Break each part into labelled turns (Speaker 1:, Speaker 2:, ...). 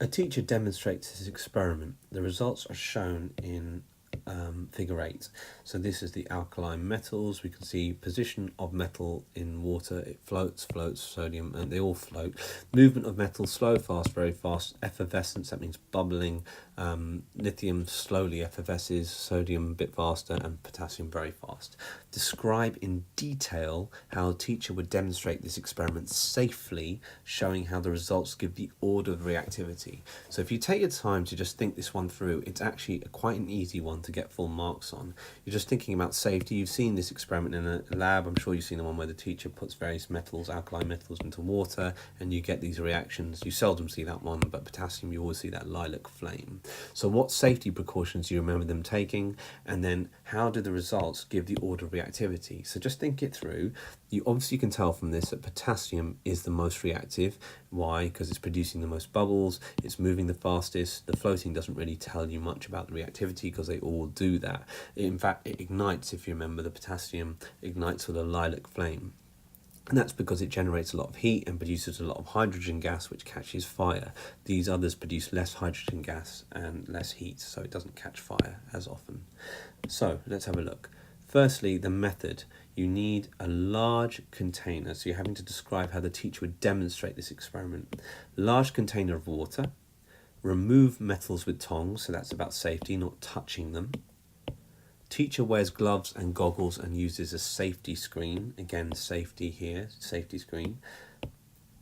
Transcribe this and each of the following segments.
Speaker 1: A teacher demonstrates his experiment. The results are shown in figure 8. So this is the alkaline metals. We can see position of metal in water. It floats, sodium, and they all float. Movement of metal, slow, fast, very fast. Effervescence, that means bubbling. Lithium slowly effervesces, sodium a bit faster, and potassium very fast. Describe in detail how a teacher would demonstrate this experiment safely, showing how the results give the order of reactivity. So if you take your time to just think this one through, it's actually quite an easy one to get full marks on. You're just thinking about safety. You've seen this experiment in a lab. I'm sure you've seen the one where the teacher puts various metals, alkaline metals, into water, and you get these reactions. You seldom see that one, but potassium, you always see that lilac flame. So what safety precautions do you remember them taking? And then how do the results give the order of reactivity? So just think it through. You obviously can tell from this that potassium is the most reactive. Why? Because it's producing the most bubbles, it's moving the fastest. The floating doesn't really tell you much about the reactivity because they all do that. In fact, it ignites, if you remember, the potassium ignites with a lilac flame. And that's because it generates a lot of heat and produces a lot of hydrogen gas, which catches fire. These others produce less hydrogen gas and less heat, so it doesn't catch fire as often. So let's have a look. Firstly, the method. You need a large container, so you're having to describe how the teacher would demonstrate this experiment. Large container of water. Remove metals with tongs, so that's about safety, not touching them. Teacher wears gloves and goggles and uses a safety screen. Again, safety here, safety screen.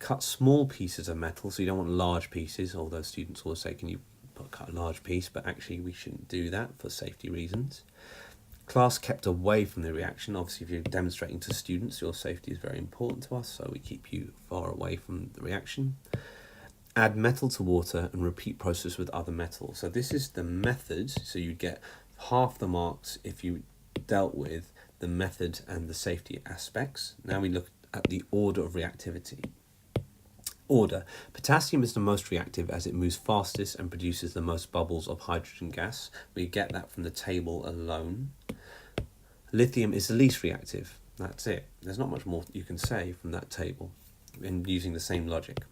Speaker 1: Cut small pieces of metal, so you don't want large pieces, although students always say, can you cut a large piece? But actually we shouldn't do that for safety reasons. Class kept away from the reaction. Obviously, if you're demonstrating to students, your safety is very important to us, so we keep you far away from the reaction. Add metal to water and repeat process with other metals. So this is the method, so you get half the marks if you dealt with the method and the safety aspects. Now we look at the order of reactivity. Order. Potassium is the most reactive as it moves fastest and produces the most bubbles of hydrogen gas. We get that from the table alone. Lithium is the least reactive. That's it. There's not much more you can say from that table in using the same logic.